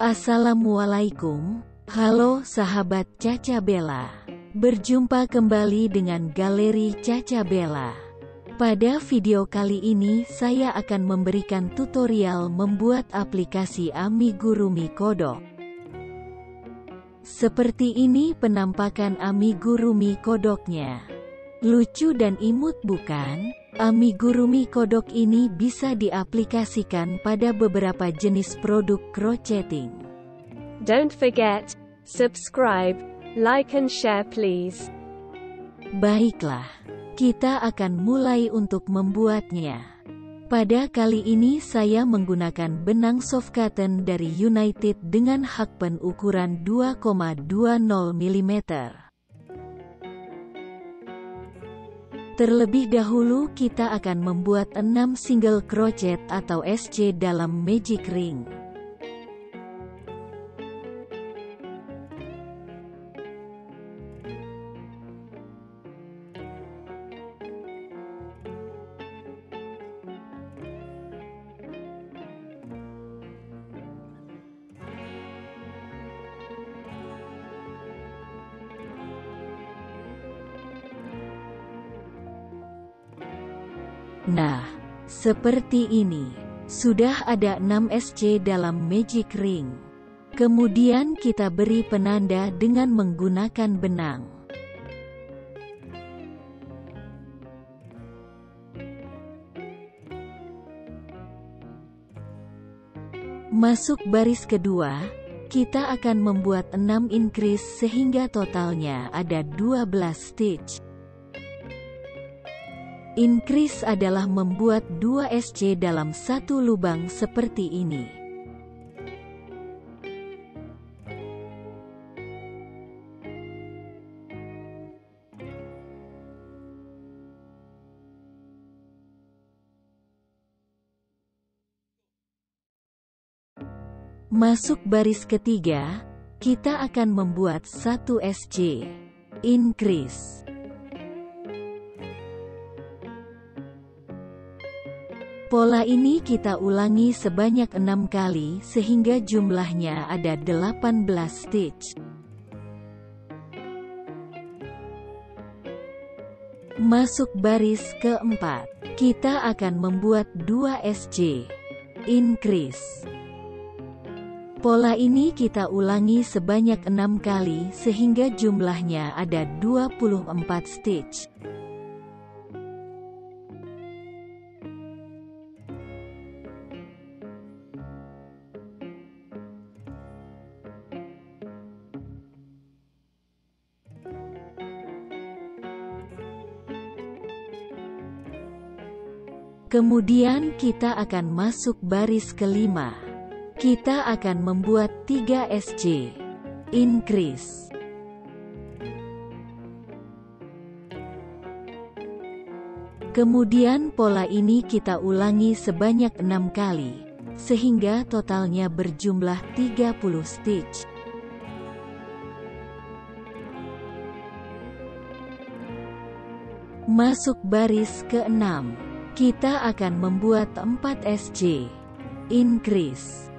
Assalamualaikum, halo sahabat Caca Bella. Berjumpa kembali dengan Galeri Caca Bella. Pada video kali ini saya akan memberikan tutorial membuat aplikasi Amigurumi Kodok. Seperti ini penampakan Amigurumi Kodoknya. Lucu dan imut bukan? Amigurumi Kodok ini bisa diaplikasikan pada beberapa jenis produk crocheting. Don't forget, subscribe, like and share please. Baiklah, kita akan mulai untuk membuatnya. Pada kali ini saya menggunakan benang soft cotton dari United dengan hakpen ukuran 2,20 mm. Terlebih dahulu kita akan membuat 6 single crochet atau SC dalam magic ring. Nah, seperti ini. Sudah ada 6 SC dalam magic ring. Kemudian kita beri penanda dengan menggunakan benang. Masuk baris kedua, kita akan membuat 6 increase sehingga totalnya ada 12 stitch. Increase adalah membuat 2 SC dalam satu lubang seperti ini. Masuk baris ketiga, kita akan membuat 1 SC. Increase. Pola ini kita ulangi sebanyak 6 kali sehingga jumlahnya ada 18 stitch. Masuk baris keempat, kita akan membuat 2 SC. Increase. Pola ini kita ulangi sebanyak 6 kali sehingga jumlahnya ada 24 stitch. Kemudian kita akan masuk baris kelima. Kita akan membuat 3 SC. Increase. Kemudian pola ini kita ulangi sebanyak 6 kali, sehingga totalnya berjumlah 30 stitch. Masuk baris ke-6. Kita akan membuat 4 SC. Increase.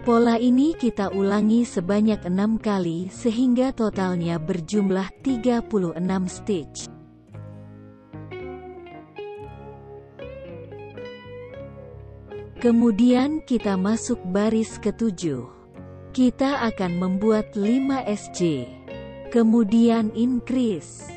Pola ini kita ulangi sebanyak 6 kali sehingga totalnya berjumlah 36 stitch. Kemudian kita masuk baris ke-7. Kita akan membuat 5 SC. Kemudian increase.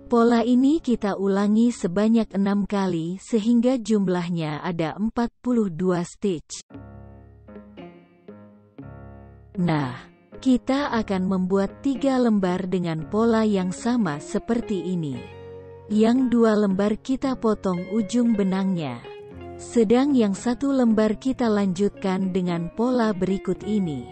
Pola ini kita ulangi sebanyak 6 kali sehingga jumlahnya ada 42 stitch. Nah, kita akan membuat 3 lembar dengan pola yang sama seperti ini. Yang 2 lembar kita potong ujung benangnya. Sedang yang 1 lembar kita lanjutkan dengan pola berikut ini.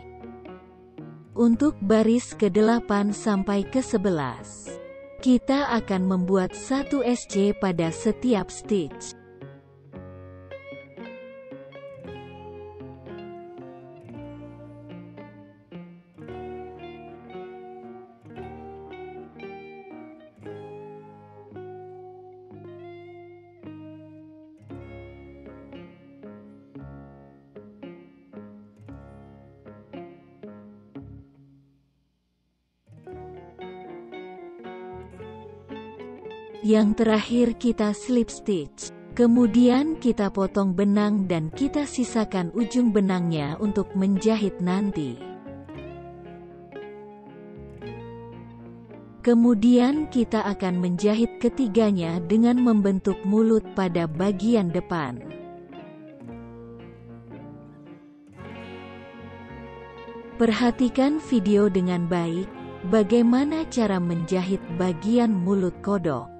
Untuk baris ke-8 sampai ke-11, kita akan membuat 1 SC pada setiap stitch. Yang terakhir kita slip stitch. Kemudian kita potong benang dan kita sisakan ujung benangnya untuk menjahit nanti. Kemudian kita akan menjahit ketiganya dengan membentuk mulut pada bagian depan. Perhatikan video dengan baik, bagaimana cara menjahit bagian mulut kodok.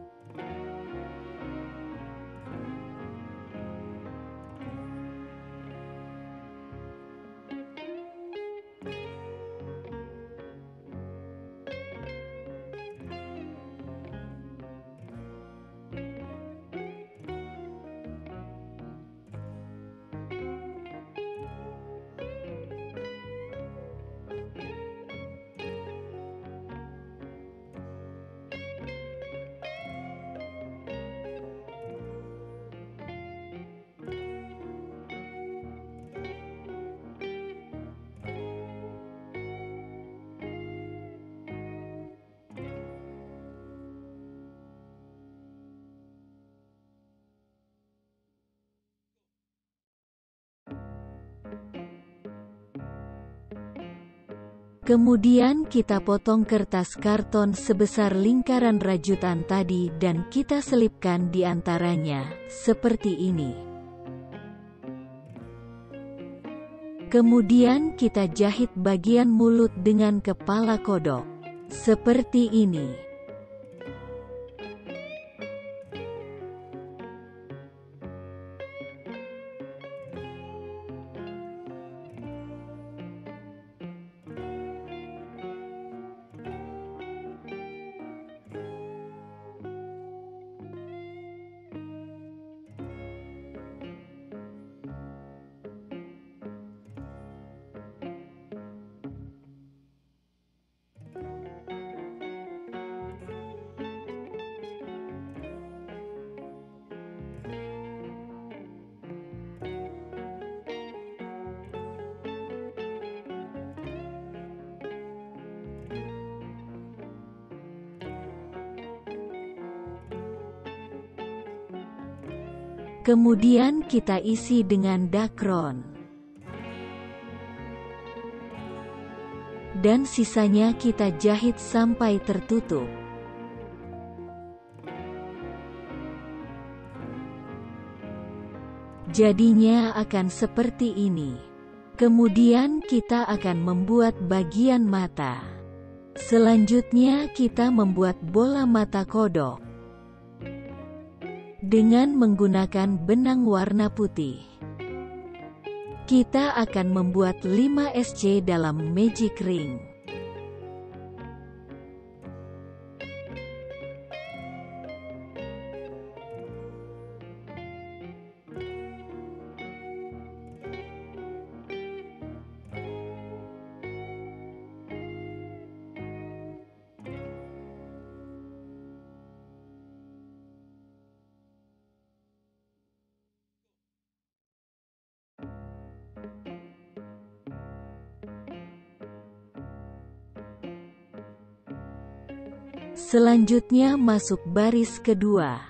Kemudian kita potong kertas karton sebesar lingkaran rajutan tadi dan kita selipkan di antaranya, seperti ini. Kemudian kita jahit bagian mulut dengan kepala kodok. Seperti ini. Kemudian kita isi dengan dakron. Dan sisanya kita jahit sampai tertutup. Jadinya akan seperti ini. Kemudian kita akan membuat bagian mata. Selanjutnya kita membuat bola mata kodok. Dengan menggunakan benang warna putih. Kita akan membuat 5 SC dalam magic ring. Selanjutnya masuk baris kedua.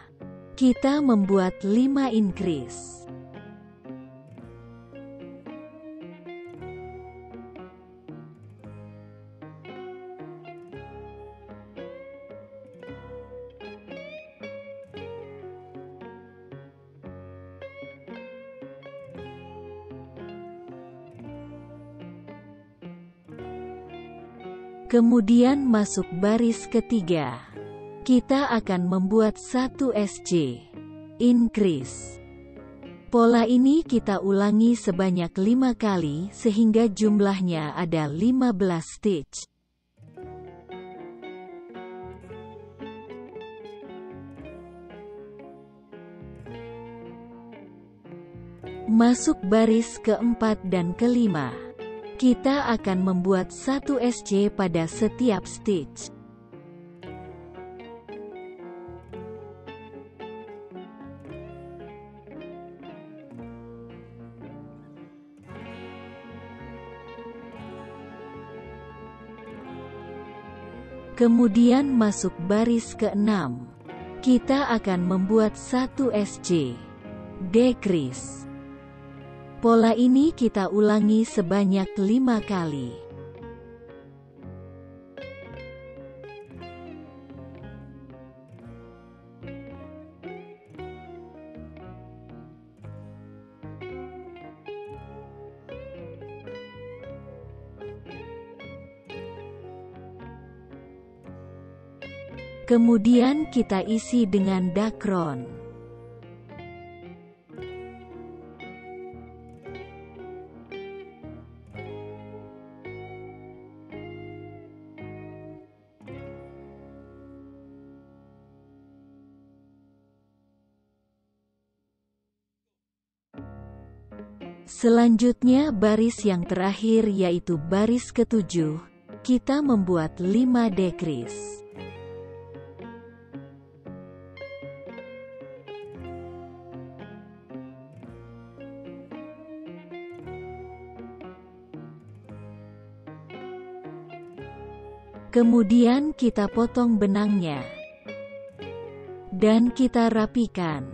Kita membuat 5 increase. Kemudian masuk baris ketiga. Kita akan membuat 1 SC. Increase. Pola ini kita ulangi sebanyak 5 kali sehingga jumlahnya ada 15 stitch. Masuk baris keempat dan kelima. Kita akan membuat 1 SC pada setiap stitch. Kemudian masuk baris ke-6. Kita akan membuat 1 SC decrease. Pola ini kita ulangi sebanyak 5 kali. Kemudian kita isi dengan Dacron. Selanjutnya baris yang terakhir yaitu baris ke-7, kita membuat 5 decrease. Kemudian kita potong benangnya. Dan kita rapikan.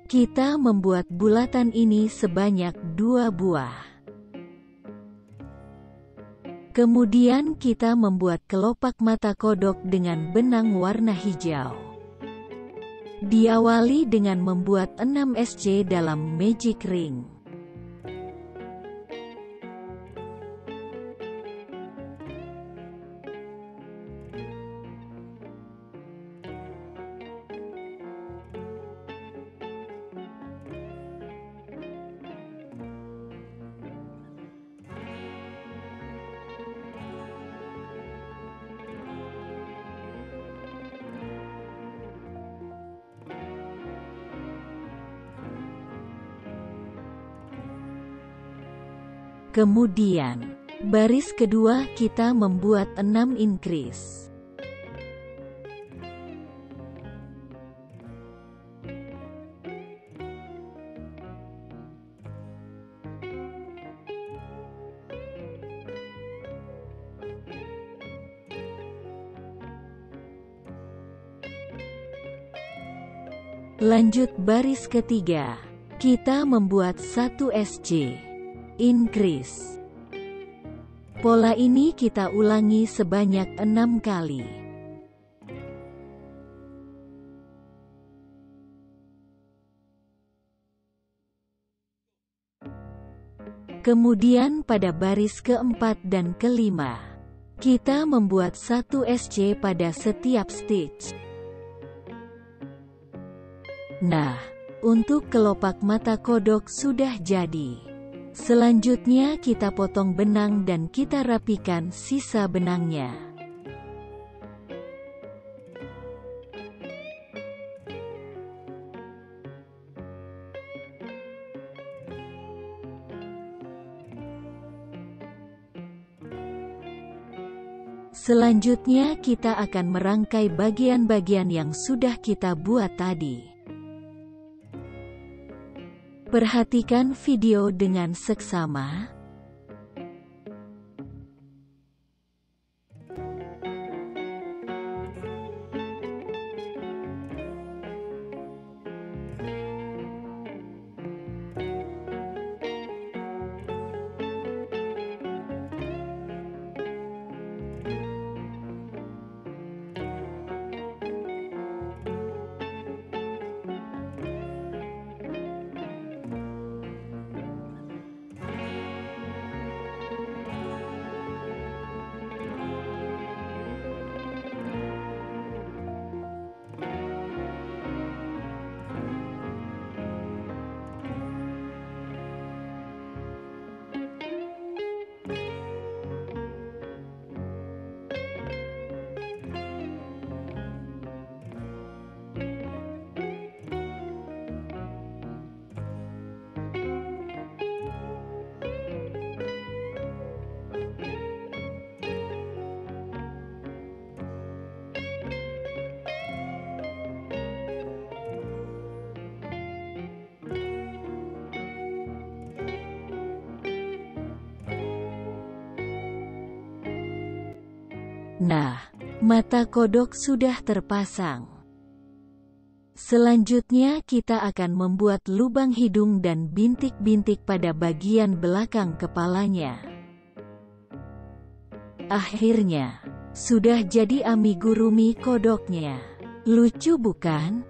Kita membuat bulatan ini sebanyak 2 buah. Kemudian kita membuat kelopak mata kodok dengan benang warna hijau. Diawali dengan membuat 6 SC dalam magic ring. Kemudian, baris kedua kita membuat 6 increase. Lanjut baris ketiga, kita membuat 1 SC increase. Pola ini kita ulangi sebanyak 6 kali. Kemudian pada baris keempat dan kelima, kita membuat 1 SC pada setiap stitch. Nah, untuk kelopak mata kodok sudah jadi. Selanjutnya kita potong benang dan kita rapikan sisa benangnya. Selanjutnya kita akan merangkai bagian-bagian yang sudah kita buat tadi. Perhatikan video dengan seksama. Nah, mata kodok sudah terpasang. Selanjutnya kita akan membuat lubang hidung dan bintik-bintik pada bagian belakang kepalanya. Akhirnya, sudah jadi amigurumi kodoknya. Lucu bukan?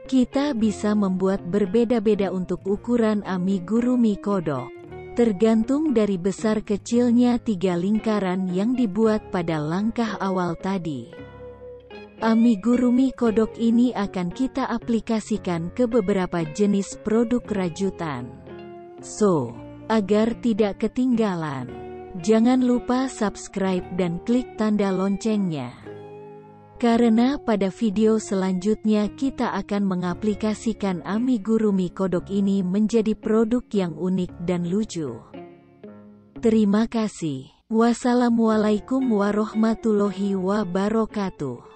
Kita bisa membuat berbeda-beda untuk ukuran amigurumi kodok. Tergantung dari besar kecilnya 3 lingkaran yang dibuat pada langkah awal tadi. Amigurumi kodok ini akan kita aplikasikan ke beberapa jenis produk rajutan. So, agar tidak ketinggalan, jangan lupa subscribe dan klik tanda loncengnya. Karena pada video selanjutnya kita akan mengaplikasikan amigurumi kodok ini menjadi produk yang unik dan lucu. Terima kasih. Wassalamualaikum warahmatullahi wabarakatuh.